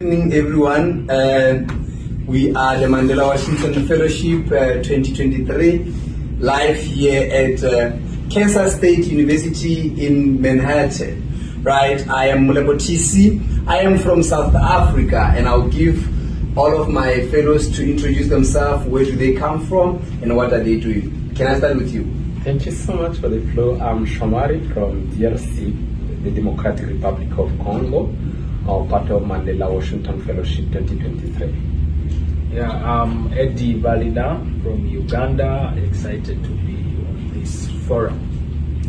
Good evening, everyone. We are the Mandela Washington Fellowship 2023, live here at Kansas State University in Manhattan. Right, I am Mulebotisi. I am from South Africa, and I'll give all of my fellows to introduce themselves. Where do they come from, and what are they doing? Can I start with you? Thank you so much for the floor. I'm Shomari from DRC, the Democratic Republic of Congo, part of Mandela Washington Fellowship 2023. Yeah, I'm Eddie Valida from Uganda, excited to be on this forum.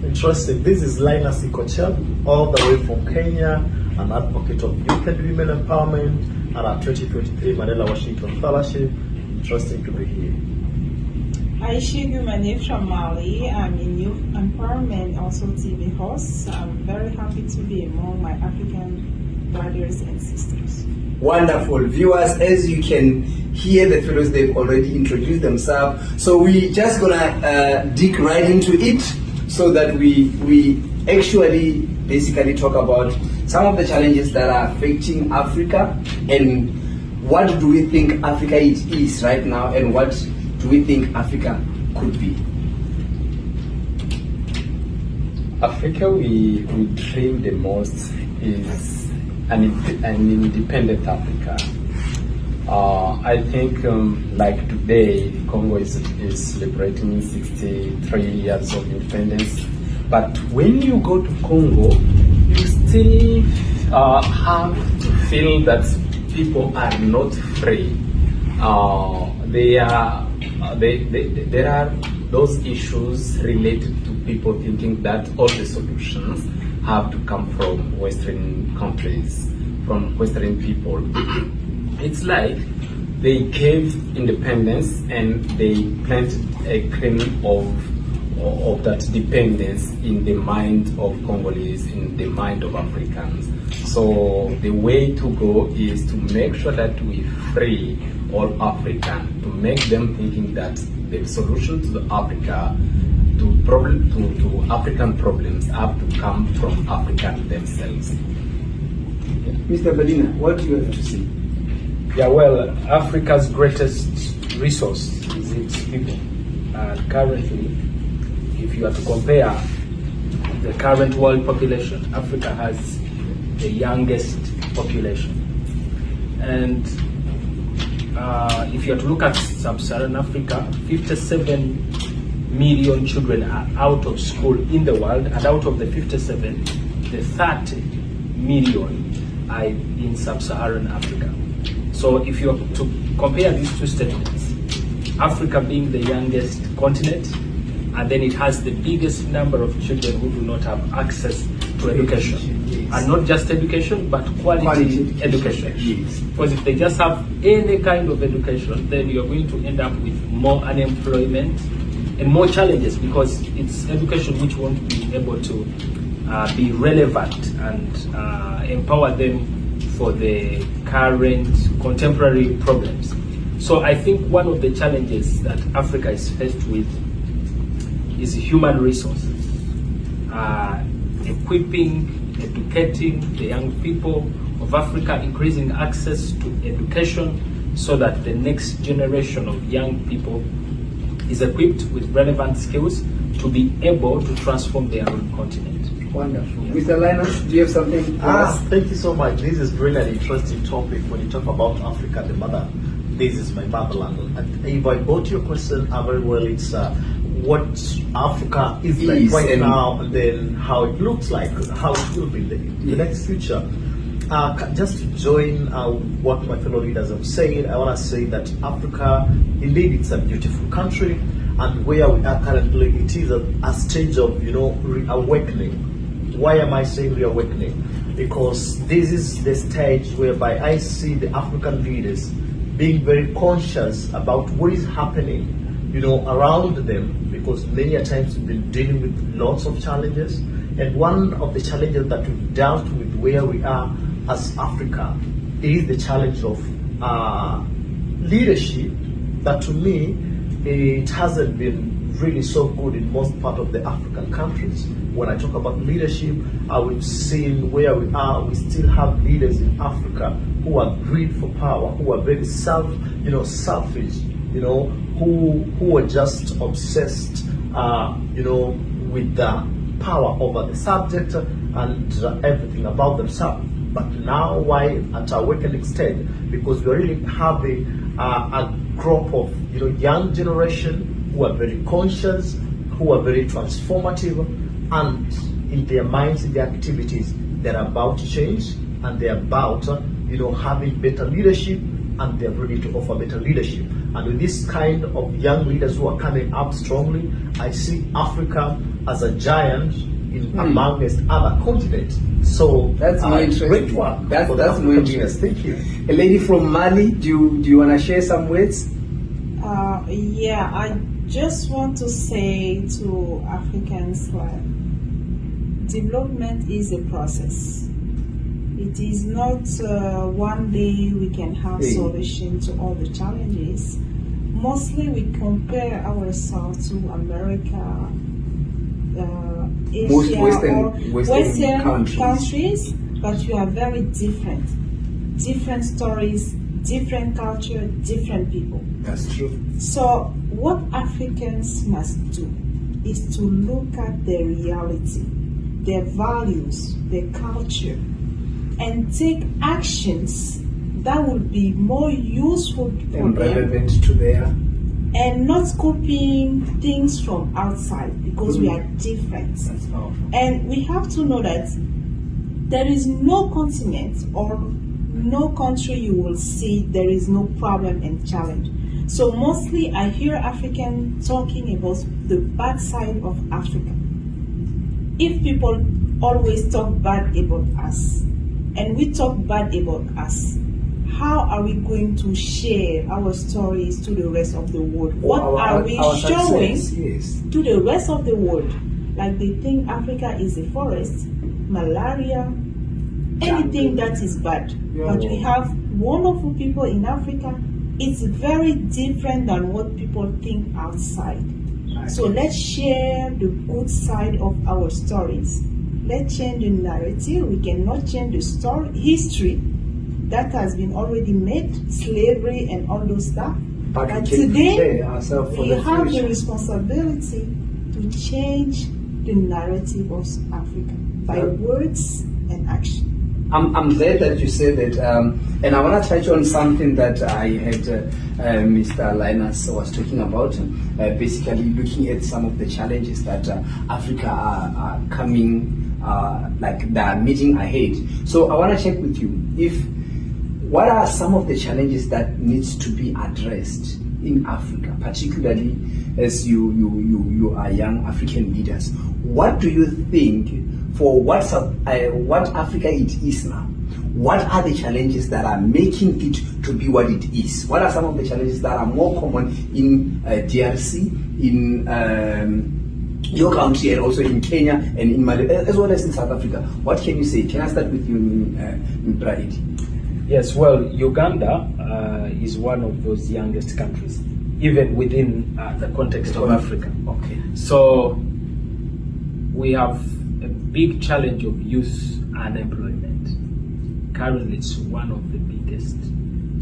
Interesting. This is Linus Ikochel, all the way from Kenya, an advocate of youth and women empowerment, and our 2023 Mandela Washington Fellowship. Interesting to be here. Aisha Gumane from Mali. I'm a youth empowerment, also TV host. I'm very happy to be among my African brothers and sisters. Wonderful. Viewers, as you can hear, the fellows, they've already introduced themselves. So we're just gonna dig right into it so that we actually basically talk about some of the challenges that are affecting Africa and what do we think Africa is right now and what do we think Africa could be. Africa we dream the most is an independent Africa. I think like today, Congo is celebrating 63 years of independence. But when you go to Congo, you still have to feel that people are not free. There are those issues related to people thinking that all the solutions have to come from Western countries, from Western people. It's like they gave independence and they planted a grain of that dependence in the mind of Congolese, in the mind of Africans. So the way to go is to make sure that we free all Africans, to make them thinking that the solution to the Africa, to African problems have to come from Africans themselves. Mr. Badina, what do you have to say? Yeah, well, Africa's greatest resource is its people. And currently, if you are to compare the current world population, Africa has the youngest population. And if you are to look at sub-Saharan Africa, 57 million children are out of school in the world, and out of the 57, the 30 million are in sub-Saharan Africa. So if you are to compare these two statements, Africa being the youngest continent, and then it has the biggest number of children who do not have access to education. Yes. And not just education, but quality education. Yes. Because if they just have any kind of education, then you're going to end up with more unemployment and more challenges, because it's education which won't be able to be relevant and empower them for the current contemporary problems. So I think one of the challenges that Africa is faced with is human resources, equipping, educating the young people of Africa, increasing access to education so that the next generation of young people is equipped with relevant skills to be able to transform their own continent. Wonderful. Mr. Linus, do you have something for us? Thank you so much. This is really an interesting topic when you talk about Africa, the mother. This is my motherland. And if I got your question very well, it's what Africa is like right now, and then how it looks like, how it will be in the next future. Just to join what my fellow leaders have said, I want to say that Africa, indeed, it's a beautiful country, and where we are currently, it is a stage of reawakening. Why am I saying reawakening? Because this is the stage whereby I see the African leaders being very conscious about what is happening, around them, because many a times we've been dealing with lots of challenges, and one of the challenges that we've dealt with where we are as Africa is the challenge of leadership that, to me, it hasn't been really so good in most part of the African countries. when I talk about leadership, we've seen where we are. We still have leaders in Africa who are greed for power, who are very selfish, who are just obsessed, with the power over the subject and everything about themselves. But now, why at our awakening stage? Because we're really having a group of young generation who are very conscious, who are very transformative, and in their minds, in their activities, they're about change, and they're about having better leadership, and they're ready to offer better leadership. And with this kind of young leaders who are coming up strongly, I see Africa as a giant in amongst other continents. So that's more interesting. Great work. That's more interesting. Thank you. A lady from Mali, do you want to share some words? Yeah, I just want to say to Africans that development is a process. It is not one day we can have solution to all the challenges. Mostly we compare ourselves to America, Asia, most or Western countries, but we are very different. Different stories, different culture, different people. That's true. So what Africans must do is to look at their reality, their values, their culture, and take actions that will be more useful for and them, relevant to their, and not copying things from outside, because we are different. That's powerful. And we have to know that there is no continent or no country you will see there is no problem and challenge. So mostly I hear African talking about the bad side of Africa. If people always talk bad about us, and we talk bad about us, how are we going to share our stories to the rest of the world? What are we showing to the rest of the world? Like they think Africa is a forest, malaria, anything that is bad. But we have wonderful people in Africa. It's very different than what people think outside. So let's share the good side of our stories. Let's change the narrative. We cannot change the story, history that has been already made, slavery and all those stuff. But today, we have the responsibility to change the narrative of Africa by words and action. I'm glad that you said that, and I want to touch on something that I had Mr. Linus was talking about, basically looking at some of the challenges that Africa are coming, like they are meeting ahead. So I want to check with you, what are some of the challenges that needs to be addressed in Africa, particularly as you are young African leaders? What do you think for what Africa it is now? What are the challenges that are making it to be what it is? What are some of the challenges that are more common in DRC, in your country, and also in Kenya and in Mali, as well as in South Africa? What can you say? Can I start with you, Mbraidi? Yes, well, Uganda is one of those youngest countries, even within the context of Africa. Okay. So we have a big challenge of youth unemployment. Currently, it's one of the biggest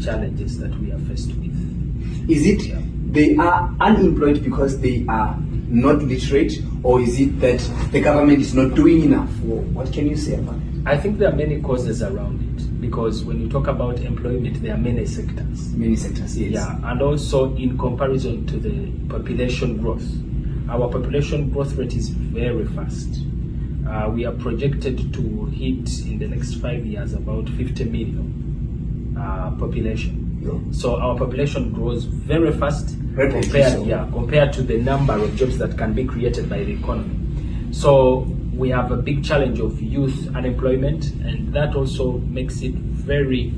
challenges that we are faced with. Is it they are unemployed because they are not literate, or is it that the government is not doing enough? What can you say about it? I think there are many causes around it, because when you talk about employment, there are many sectors. Many sectors, yes. Yeah, and also in comparison to the population growth. Our population growth rate is very fast. We are projected to hit in the next 5 years about 50 million population. Yeah. So our population grows very fast compared to the number of jobs that can be created by the economy. So we have a big challenge of youth unemployment, and that also makes it very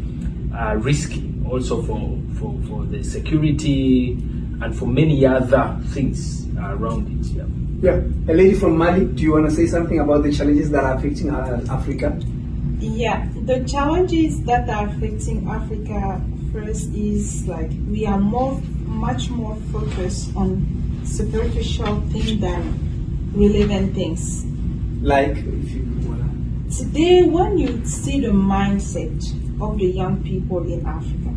risky also for the security and for many other things around it. Yeah. Yeah, a lady from Mali, do you want to say something about the challenges that are affecting Africa? Yeah, the challenges that are affecting Africa first is like we are much more focused on superficial things than relevant things. Like, if you wanna. Today, when you see the mindset of the young people in Africa,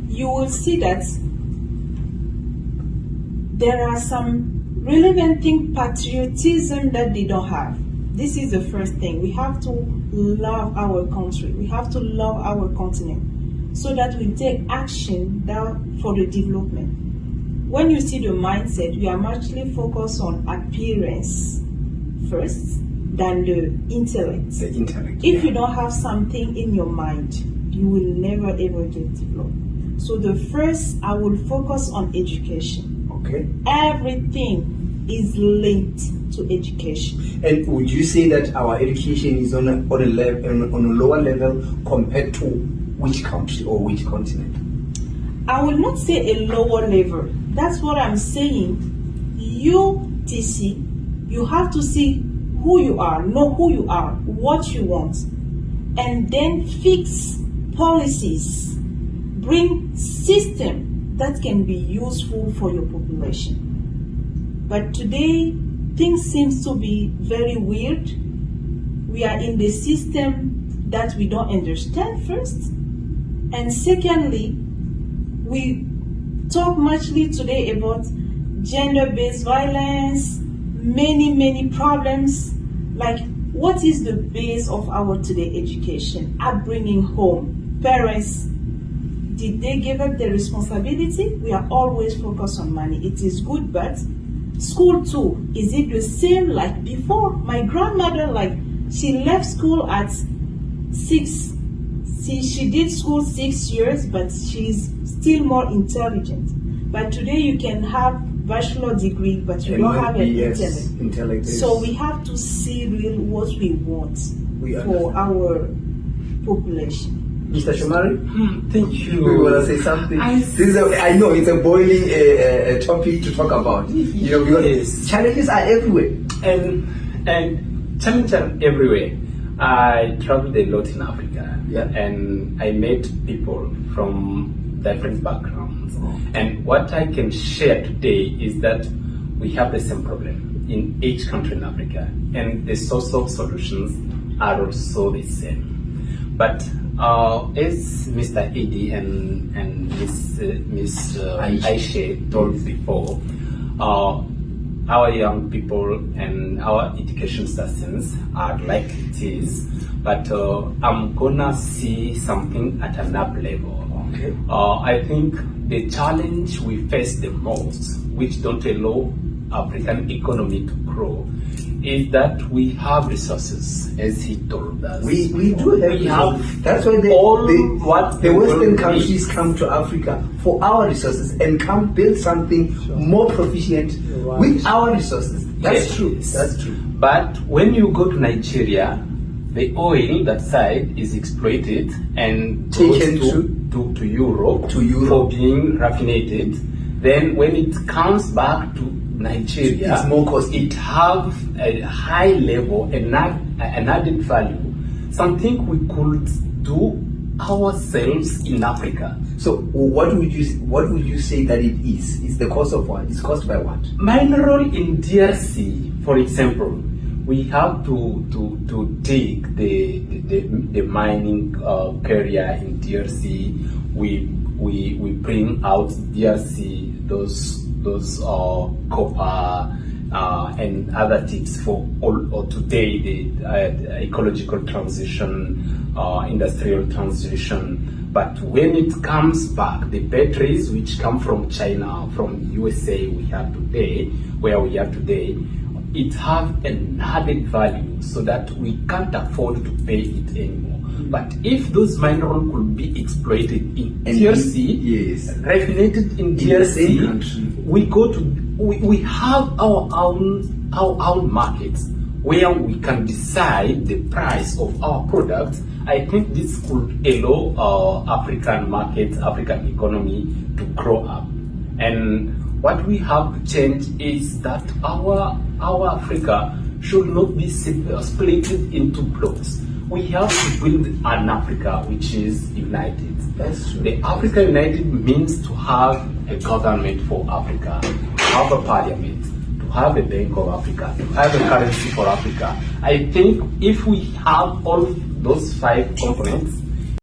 you will see that there are some relevant things, patriotism that they don't have. This is the first thing. We have to love our country. We have to love our continent so that we take action down for the development. When you see the mindset, we are muchly focused on appearance first than the intellect. The intellect. If you don't have something in your mind, you will never ever get developed. So the first, I will focus on education. Okay. Everything is linked to education. And would you say that our education is on a lower level compared to which country or which continent? I will not say a lower level. That's what I'm saying. UTC, you have to see who you are, know who you are, what you want, and then fix policies, bring system that can be useful for your population. But today, things seems to be very weird. We are in the system that we don't understand first. And secondly, we talk muchly today about gender-based violence, many problems. Like, what is the base of our today education? Upbringing home. Parents, did they give up their responsibility? We are always focused on money. It is good, but school too, is it the same like before? My grandmother, like, she left school at 6. She did school 6 years, but she's still more intelligent. But today you can have bachelor degree, but you don't have an intellect. So we have to see real what we want for our population. Mr. Shomari? Thank you. You want to say something? I know it's a boiling topic to talk about. You know, because challenges are everywhere. And challenges are everywhere. I traveled a lot in Africa, and I met people from different backgrounds. And what I can share today is that we have the same problem in each country in Africa, and the source of solutions are also the same. But as Mr. Eddy and Ms. Aisha told before, our young people and our education systems are like it is, but I'm gonna see something at another level. Okay. I think the challenge we face the most, which don't allow African economy to grow, is that we have resources, as he told us. We do have resources. That's why the Western countries come to Africa for our resources and come build something more proficient with our resources. That's true. That's true. But when you go to Nigeria, the oil that side is exploited and taken to Europe for being raffinated. Then when it comes back to Nigeria, it's more cost. It have a high level, an added value, something we could do ourselves in Africa. So what would you say that it is? It's the cost of what? It's cost by what? Mineral in DRC, for example, we have to take the mining area in DRC. We bring out DRC those copper and other tips for all today, the ecological transition, industrial transition. But when it comes back, the batteries which come from China, from USA, we have today, it have an added value so that we can't afford to pay it anymore. But if those minerals could be exploited in DRC, raffinated in DRC, we have our own markets where we can decide the price of our products. I think this could allow our African market, African economy to grow up. And what we have to change is that our Africa should not be split into blocks. We have to build an Africa which is united. That's true. The Africa United means to have a government for Africa, to have a parliament, to have a Bank of Africa, to have a currency for Africa. I think if we have all those 5 components,